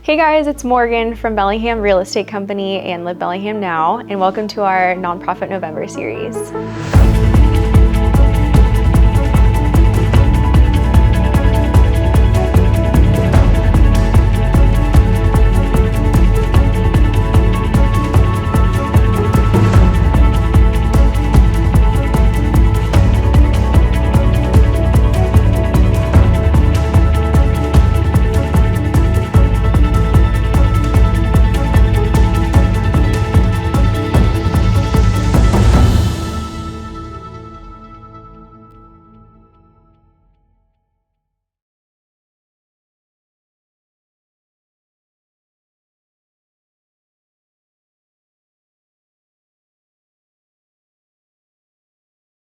Hey guys, it's Morgan from Bellingham Real Estate Company and Live Bellingham Now, and welcome to our Nonprofit November series.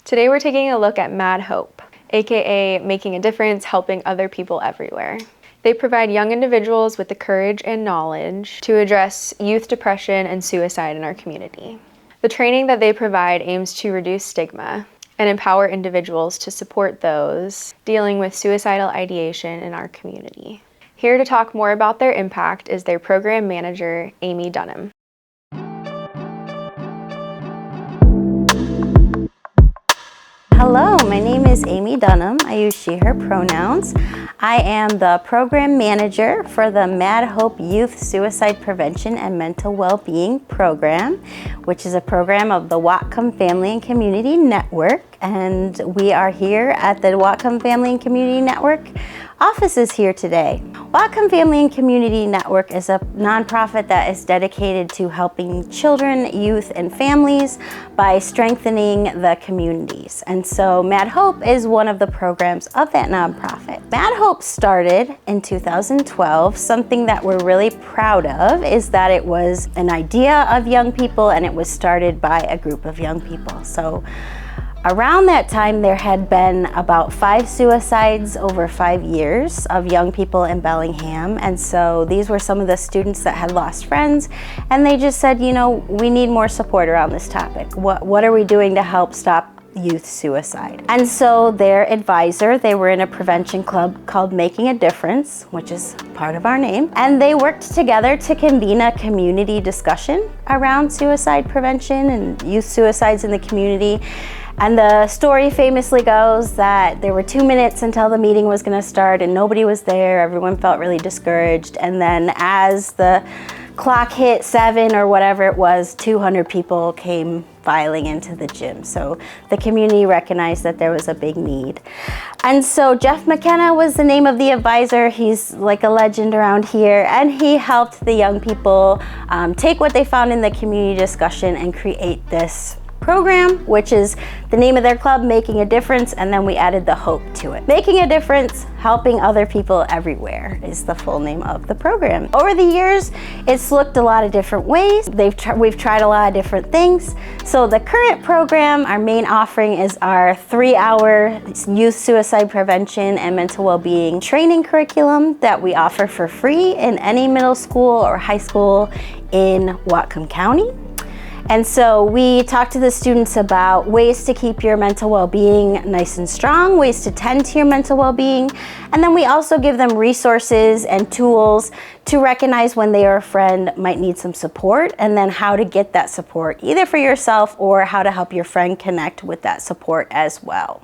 Today we're taking a look at Mad Hope, aka making a difference, helping other people everywhere. They provide young individuals with the courage and knowledge to address youth depression and suicide in our community. The training that they provide aims to reduce stigma and empower individuals to support those dealing with suicidal ideation in our community. Here to talk more about their impact is their program manager, Amy Dunham. Hello, my name is Amy Dunham. I use she, her pronouns. I am the program manager for the Mad Hope Youth Suicide Prevention and Mental Wellbeing Program, which is a program of the Whatcom Family and Community Network. And we are here at the Whatcom Family and Community Network offices here today. Whatcom Family and Community Network is a nonprofit that is dedicated to helping children, youth, and families by strengthening the communities. And so Mad Hope is one of the programs of that nonprofit. Mad Hope started in 2012. Something that we're really proud of is that it was an idea of young people and it was started by a group of young people. So around that time, there had been about 5 suicides over 5 years of young people in Bellingham. And so these were some of the students that had lost friends. And they just said, you know, we need more support around this topic. What are we doing to help stop youth suicide? And so their advisor, they were in a prevention club called Making a Difference, which is part of our name. And they worked together to convene a community discussion around suicide prevention and youth suicides in the community. And the story famously goes that there were 2 minutes until the meeting was going to start and nobody was there. Everyone felt really discouraged. And then as the clock hit 7 or whatever it was, 200 people came filing into the gym. So the community recognized that there was a big need. And so Jeff McKenna was the name of the advisor. He's like a legend around here. And he helped the young people take what they found in the community discussion and create this program, which is the name of their club, Making a Difference, and then we added the hope to it. Making a Difference, helping other people everywhere is the full name of the program. Over the years, it's looked a lot of different ways. We've tried a lot of different things. So the current program, our main offering is our 3-hour youth suicide prevention and mental well-being training curriculum that we offer for free in any middle school or high school in Whatcom County. And so we talk to the students about ways to keep your mental well-being nice and strong, ways to tend to your mental well-being, and then we also give them resources and tools to recognize when they or a friend might need some support, and then how to get that support, either for yourself or how to help your friend connect with that support as well.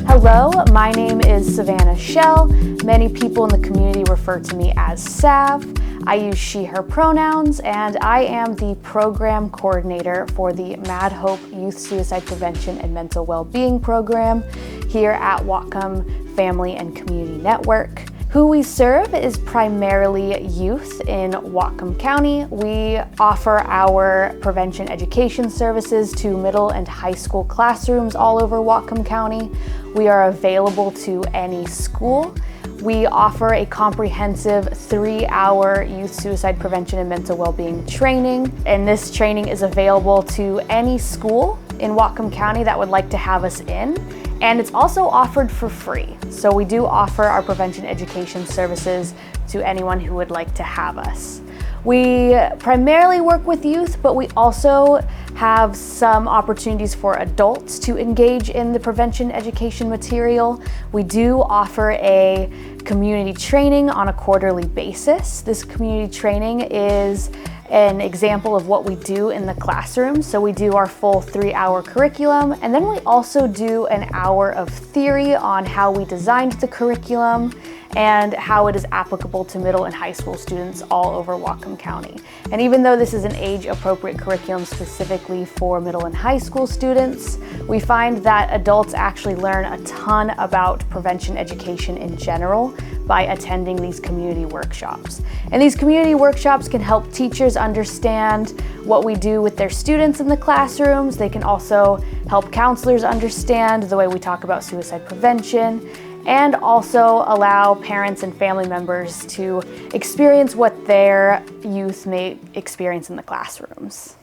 Hello, my name is Savannah Schell. Many people in the community refer to me as Sav. I use she, her pronouns, and I am the program coordinator for the Mad Hope Youth Suicide Prevention and Mental Wellbeing Program here at Whatcom Family and Community Network. Who we serve is primarily youth in Whatcom County. We offer our prevention education services to middle and high school classrooms all over Whatcom County. We are available to any school. We offer a comprehensive 3-hour youth suicide prevention and mental well-being training, and this training is available to any school in Whatcom County that would like to have us in. And it's also offered for free. So we do offer our prevention education services to anyone who would like to have us. We primarily work with youth, but we also have some opportunities for adults to engage in the prevention education material. We do offer a community training on a quarterly basis. This community training is an example of what we do in the classroom. So we do our full 3-hour curriculum, and then we also do an hour of theory on how we designed the curriculum and how it is applicable to middle and high school students all over Whatcom County. And even though this is an age-appropriate curriculum specifically for middle and high school students, we find that adults actually learn a ton about prevention education in general by attending these community workshops. And these community workshops can help teachers understand what we do with their students in the classrooms. They can also help counselors understand the way we talk about suicide prevention, and also allow parents and family members to experience what their youth may experience in the classrooms.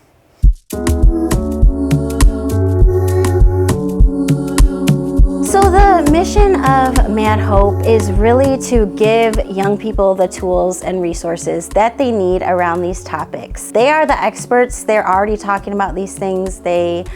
So the mission of Mad Hope is really to give young people the tools and resources that they need around these topics. They are the experts. They're already talking about these things. They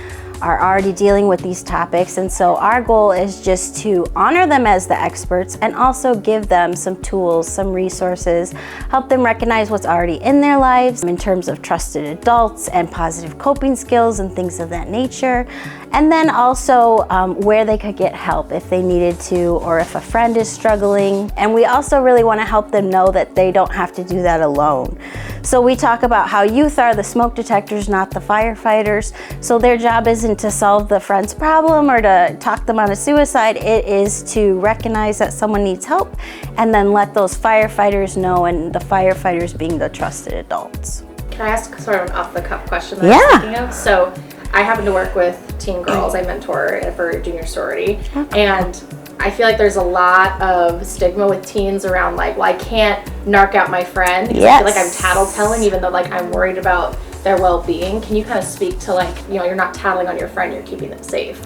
are already dealing with these topics, and so our goal is just to honor them as the experts and also give them some tools, some resources, help them recognize what's already in their lives in terms of trusted adults and positive coping skills and things of that nature, and then also where they could get help if they needed to, or if a friend is struggling. And we also really want to help them know that they don't have to do that alone. So we talk about how youth are the smoke detectors, not the firefighters. So their job isn't to solve the friend's problem or to talk them out of suicide. It is to recognize that someone needs help and then let those firefighters know, and the firefighters being the trusted adults. Can I ask sort of an off-the-cuff question that I was thinking of? So I happen to work with teen girls. I mentor for junior sorority. And I feel like there's a lot of stigma with teens around like, well, I can't narc out my friend because I feel like I'm tattletelling, even though like I'm worried about their well-being. Can you kind of speak to like, you know, you're not tattling on your friend, you're keeping them safe?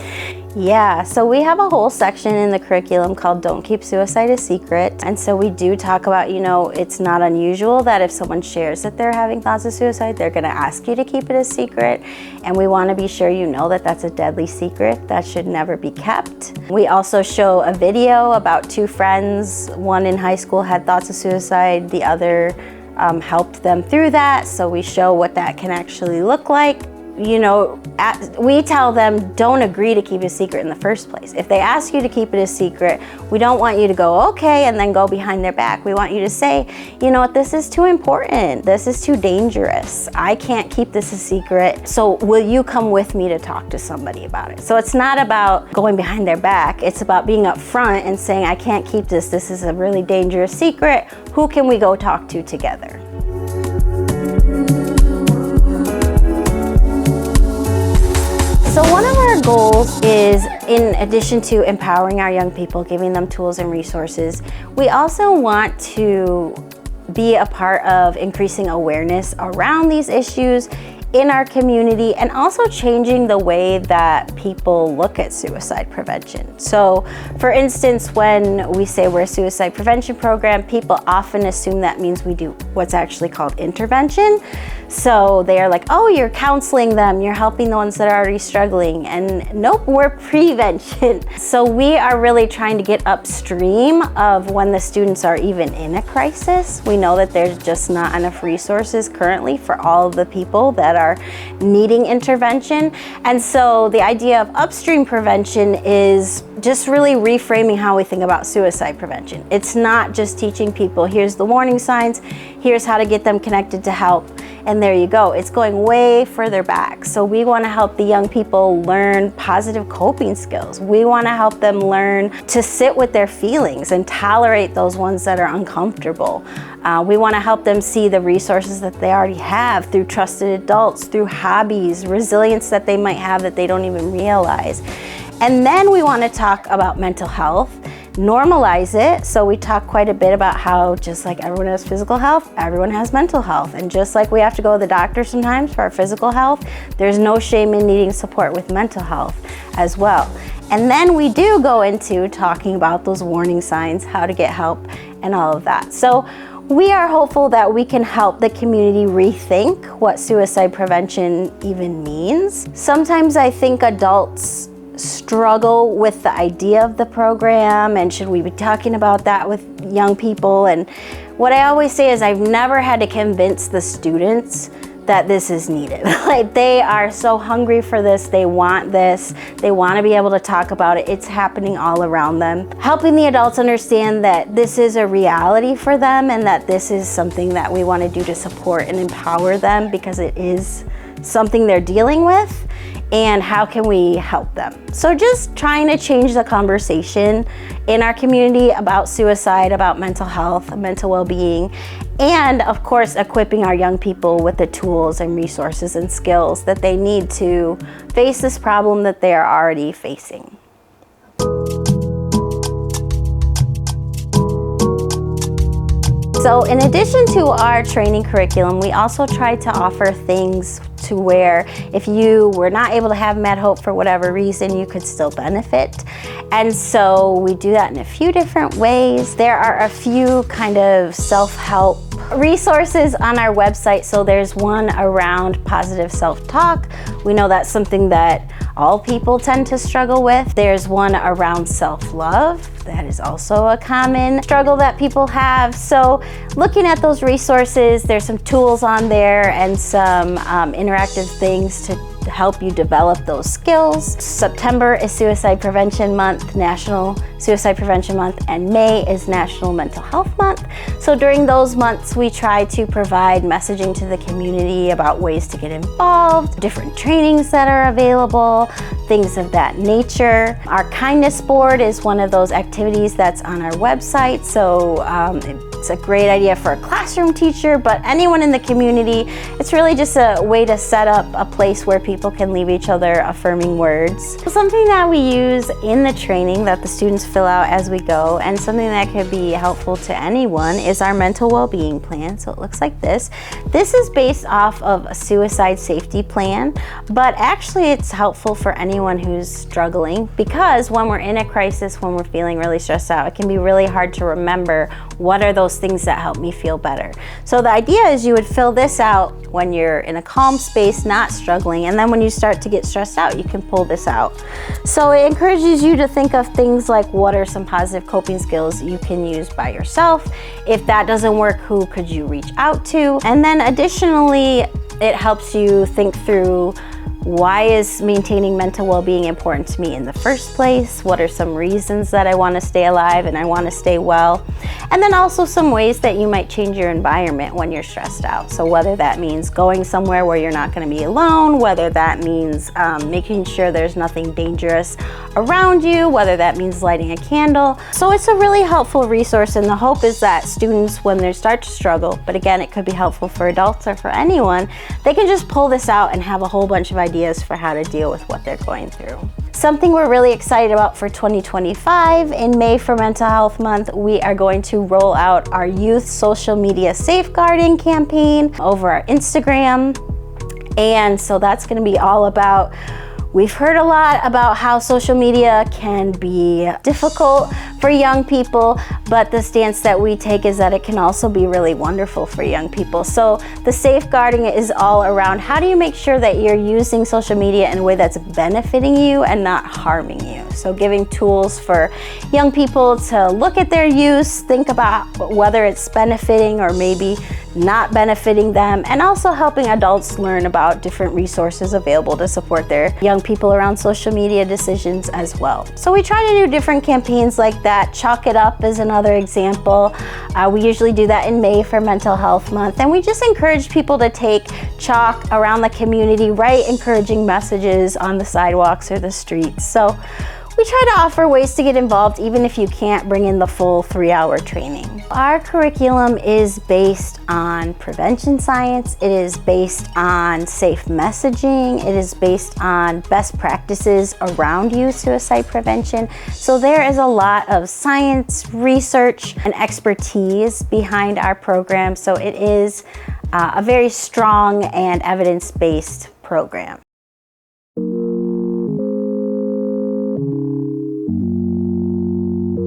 Yeah, so we have a whole section in the curriculum called Don't Keep Suicide a Secret. And so we do talk about, you know, it's not unusual that if someone shares that they're having thoughts of suicide, they're gonna ask you to keep it a secret. And we wanna be sure you know that that's a deadly secret that should never be kept. We also show a video about two friends. One in high school had thoughts of suicide, the other helped them through that. So we show what that can actually look like. You know, we tell them don't agree to keep it a secret in the first place. If they ask you to keep it a secret, we don't want you to go, okay, and then go behind their back. We want you to say, you know what, this is too important. This is too dangerous. I can't keep this a secret. So will you come with me to talk to somebody about it? So it's not about going behind their back. It's about being upfront and saying, I can't keep this. This is a really dangerous secret. Who can we go talk to together? So one of our goals is, in addition to empowering our young people, giving them tools and resources, we also want to be a part of increasing awareness around these issues in our community, and also changing the way that people look at suicide prevention. So for instance, when we say we're a suicide prevention program, people often assume that means we do what's actually called intervention. So they are like, oh, you're counseling them, you're helping the ones that are already struggling. And nope, we're prevention. So we are really trying to get upstream of when the students are even in a crisis. We know that there's just not enough resources currently for all of the people that are needing intervention. And so the idea of upstream prevention is just really reframing how we think about suicide prevention. It's not just teaching people, here's the warning signs, here's how to get them connected to help, and there you go. It's going way further back. So we want to help the young people learn positive coping skills. We want to help them learn to sit with their feelings and tolerate those ones that are uncomfortable. We want to help them see the resources that they already have through trusted adults, through hobbies, resilience that they might have that they don't even realize. And then we want to talk about mental health, normalize it. So we talk quite a bit about how just like everyone has physical health, everyone has mental health. And just like we have to go to the doctor sometimes for our physical health, there's no shame in needing support with mental health as well. And then we do go into talking about those warning signs, how to get help, and all of that. So We are hopeful that we can help the community rethink what suicide prevention even means. Sometimes I think adults struggle with the idea of the program, and should we be talking about that with young people? And what I always say is I've never had to convince the students that this is needed. Like, they are so hungry for this, they want to be able to talk about it. It's happening all around them. Helping the adults understand that this is a reality for them and that this is something that we want to do to support and empower them, because it is something they're dealing with, and how can we help them. So just trying to change the conversation in our community about suicide, about mental health, mental well-being, and of course equipping our young people with the tools and resources and skills that they need to face this problem that they are already facing. So in addition to our training curriculum, we also try to offer things to where if you were not able to have Mad Hope for whatever reason, you could still benefit. And so we do that in a few different ways. There are a few kind of self-help resources on our website. So there's one around positive self-talk. We know that's something that all people tend to struggle with. There's one around self-love. That is also a common struggle that people have. So looking at those resources, there's some tools on there and some interactive things to help you develop those skills. September is Suicide Prevention Month, National Suicide Prevention Month, and May is National Mental Health Month. So during those months, we try to provide messaging to the community about ways to get involved, different trainings that are available, things of that nature. Our kindness board is one of those activities that's on our website. So it's a great idea for a classroom teacher, but anyone in the community. It's really just a way to set up a place where people can leave each other affirming words. Something that we use in the training that the students fill out as we go, and something that could be helpful to anyone, is our mental well-being plan. So it looks like this. This is based off of a suicide safety plan, but actually it's helpful for anyone who's struggling, because when we're in a crisis, when we're feeling really stressed out, it can be really hard to remember what are those things that help me feel better. So the idea is you would fill this out when you're in a calm space, not struggling, and then when you start to get stressed out, you can pull this out. So it encourages you to think of things like, what are some positive coping skills you can use by yourself? If that doesn't work, who could you reach out to? And then additionally, it helps you think through, why is maintaining mental well-being important to me in the first place? What are some reasons that I want to stay alive and I want to stay well? And then also some ways that you might change your environment when you're stressed out. So whether that means going somewhere where you're not going to be alone, whether that means making sure there's nothing dangerous around you, whether that means lighting a candle. So it's a really helpful resource, and the hope is that students, when they start to struggle, but again, it could be helpful for adults or for anyone, they can just pull this out and have a whole bunch of ideas for how to deal with what they're going through. Something we're really excited about for 2025, in May for Mental Health Month, we are going to roll out our youth social media safeguarding campaign over our Instagram. And so that's going to be all about, we've heard a lot about how social media can be difficult for young people, but the stance that we take is that it can also be really wonderful for young people. So the safeguarding is all around, how do you make sure that you're using social media in a way that's benefiting you and not harming you? So giving tools for young people to look at their use, think about whether it's benefiting or maybe not benefiting them, and also helping adults learn about different resources available to support their young people around social media decisions as well. So we try to do different campaigns like that. Chalk It Up is another example. We usually do that in May for Mental Health Month, and we just encourage people to take chalk around the community, write encouraging messages on the sidewalks or the streets. So we try to offer ways to get involved even if you can't bring in the full 3-hour training. Our curriculum is based on prevention science, it is based on safe messaging, it is based on best practices around youth suicide prevention. So there is a lot of science, research, and expertise behind our program. So it is a very strong and evidence-based program.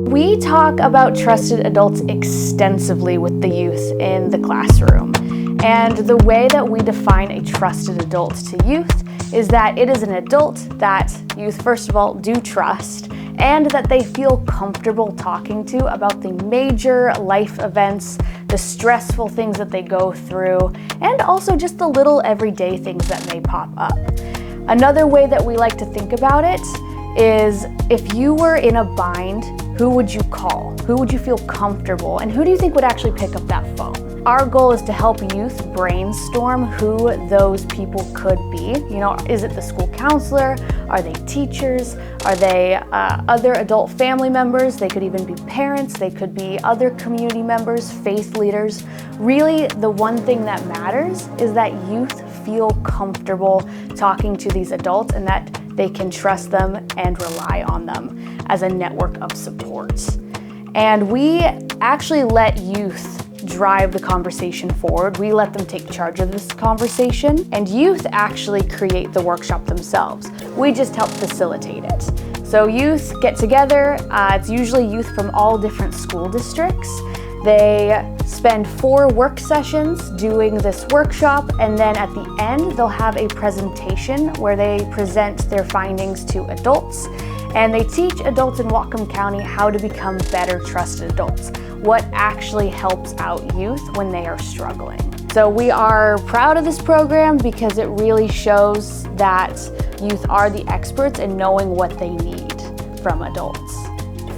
We talk about trusted adults extensively with the youth in the classroom. And the way that we define a trusted adult to youth is that it is an adult that youth, first of all, do trust, and that they feel comfortable talking to about the major life events, the stressful things that they go through, and also just the little everyday things that may pop up. Another way that we like to think about it is, if you were in a bind, who would you call? Who would you feel comfortable? And who do you think would actually pick up that phone? Our goal is to help youth brainstorm who those people could be. You know, is it the school counselor? Are they teachers? Are they other adult family members? They could even be parents. They could be other community members, faith leaders. Really, the one thing that matters is that youth feel comfortable talking to these adults and that they can trust them and rely on them as a network of support. And we actually let youth drive the conversation forward. We let them take charge of this conversation, and youth actually create the workshop themselves. We just help facilitate it. So youth get together. It's usually youth from all different school districts. They spend 4 work sessions doing this workshop, and then at the end they'll have a presentation where they present their findings to adults, and they teach adults in Whatcom County how to become better trusted adults, what actually helps out youth when they are struggling. So we are proud of this program because it really shows that youth are the experts in knowing what they need from adults.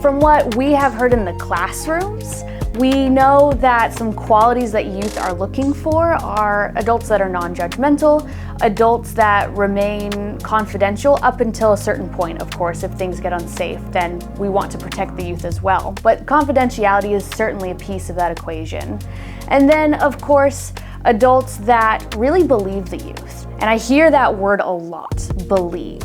From what we have heard in the classrooms, we know that some qualities that youth are looking for are adults that are non-judgmental, adults that remain confidential up until a certain point. Of course, if things get unsafe, then we want to protect the youth as well. But confidentiality is certainly a piece of that equation. And then, of course, adults that really believe the youth. And I hear that word a lot, believe.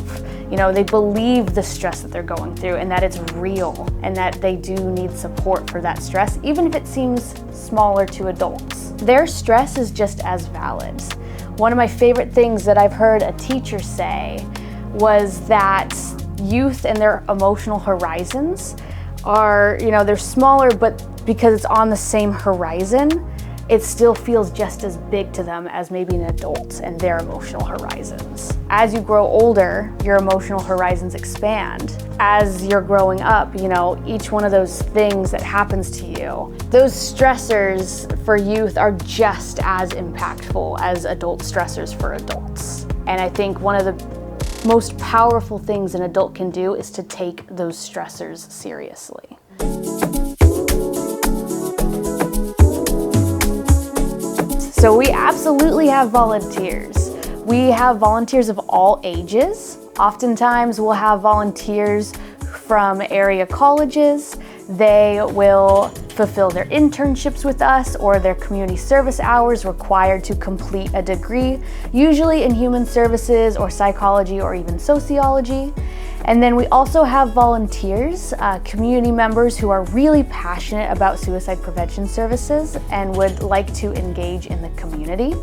You know, they believe the stress that they're going through and that it's real and that they do need support for that stress, even if it seems smaller to adults. Their stress is just as valid. One of my favorite things that I've heard a teacher say was that youth and their emotional horizons are, you know, they're smaller, but because it's on the same horizon, it still feels just as big to them as maybe an adult and their emotional horizons. As you grow older, your emotional horizons expand. As you're growing up, you know, each one of those things that happens to you, those stressors for youth are just as impactful as adult stressors for adults. And I think one of the most powerful things an adult can do is to take those stressors seriously. So we absolutely have volunteers. We have volunteers of all ages. Oftentimes we'll have volunteers from area colleges. They will fulfill their internships with us or their community service hours required to complete a degree, usually in human services or psychology or even sociology. And then we also have volunteers, community members who are really passionate about suicide prevention services and would like to engage in the community.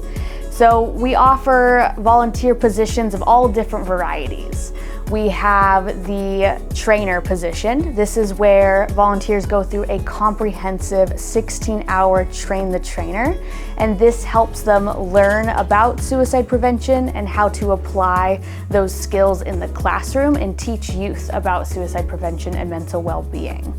So we offer volunteer positions of all different varieties. We have the trainer position. This is where volunteers go through a comprehensive 16-hour train the trainer, and this helps them learn about suicide prevention and how to apply those skills in the classroom and teach youth about suicide prevention and mental well-being.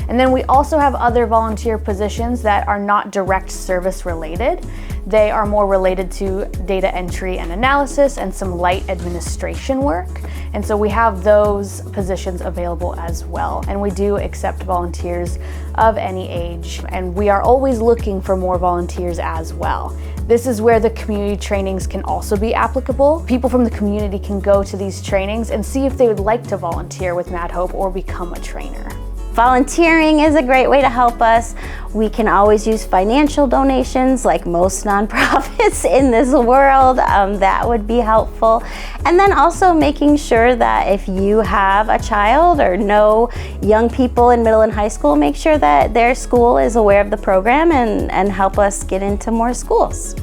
And then we also have other volunteer positions that are not direct service related. They are more related to data entry and analysis and some light administration work. And so we have those positions available as well. And we do accept volunteers of any age. And we are always looking for more volunteers as well. This is where the community trainings can also be applicable. People from the community can go to these trainings and see if they would like to volunteer with Mad Hope or become a trainer. Volunteering is a great way to help us. We can always use financial donations like most nonprofits in this world. That would be helpful. And then also making sure that if you have a child or know young people in middle and high school, make sure that their school is aware of the program and help us get into more schools.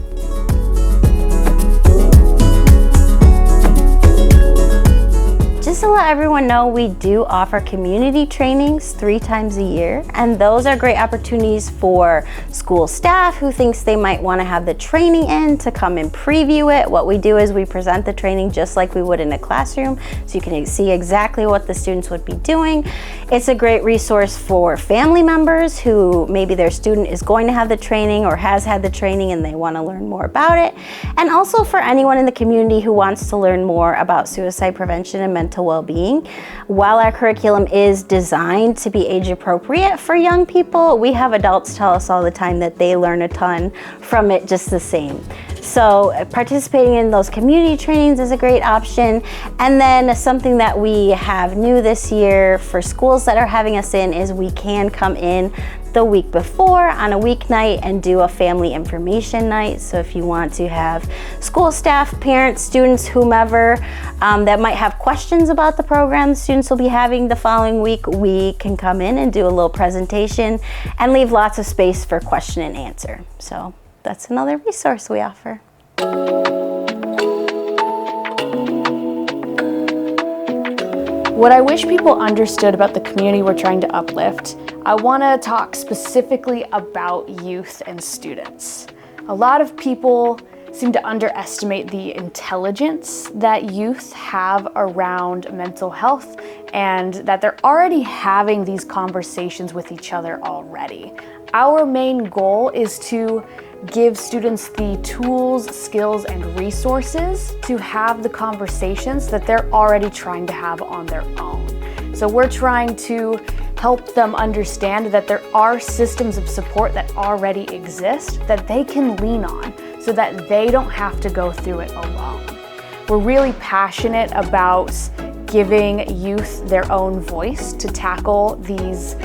just to let everyone know, we do offer community trainings 3 times a year, and those are great opportunities for school staff who thinks they might want to have the training in to come and preview it. What we do is we present the training just like we would in a classroom, so you can see exactly what the students would be doing. It's a great resource for family members who maybe their student is going to have the training or has had the training and they want to learn more about it, and also for anyone in the community who wants to learn more about suicide prevention and mental well-being. While our curriculum is designed to be age appropriate for young people, we have adults tell us all the time that they learn a ton from it just the same. So participating in those community trainings is a great option. And then something that we have new this year for schools that are having us in is we can come in the week before on a weeknight and do a family information night. So if you want to have school staff, parents, students, whomever that might have questions about the program the students will be having the following week, we can come in and do a little presentation and leave lots of space for question and answer. So that's another resource we offer. What I wish people understood about the community we're trying to uplift, I want to talk specifically about youth and students. A lot of people seem to underestimate the intelligence that youth have around mental health and that they're already having these conversations with each other already. Our main goal is to give students the tools, skills, and resources to have the conversations that they're already trying to have on their own. So we're trying to help them understand that there are systems of support that already exist that they can lean on so that they don't have to go through it alone. We're really passionate about giving youth their own voice to tackle these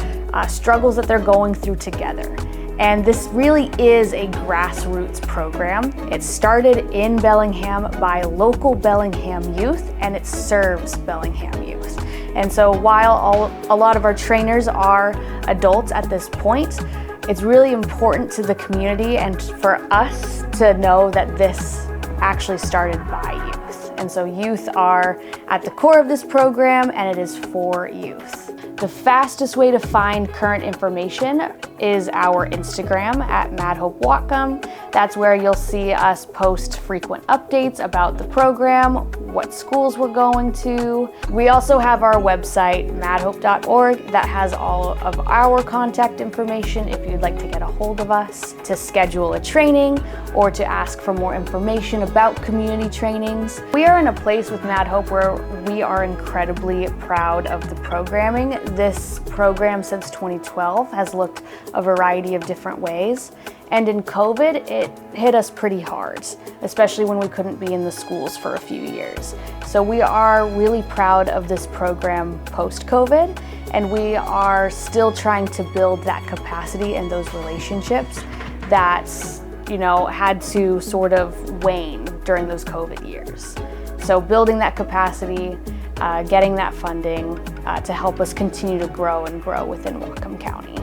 struggles that they're going through together. And this really is a grassroots program. It started in Bellingham by local Bellingham youth, and it serves Bellingham youth. And so while a lot of our trainers are adults at this point, it's really important to the community and for us to know that this actually started by youth. And so youth are at the core of this program, and it is for youth. The fastest way to find current information is our Instagram at MadHopeWhatcom. That's where you'll see us post frequent updates about the program, what schools we're going to. We also have our website, madhope.org, that has all of our contact information if you'd like to get a hold of us, to schedule a training, or to ask for more information about community trainings. We are in a place with Mad Hope where we are incredibly proud of the programming. This program since 2012 has looked a variety of different ways. And in COVID, it hit us pretty hard, especially when we couldn't be in the schools for a few years. So we are really proud of this program post-COVID, and we are still trying to build that capacity and those relationships that, had to sort of wane during those COVID years. So building that capacity, getting that funding to help us continue to grow and grow within Whatcom County.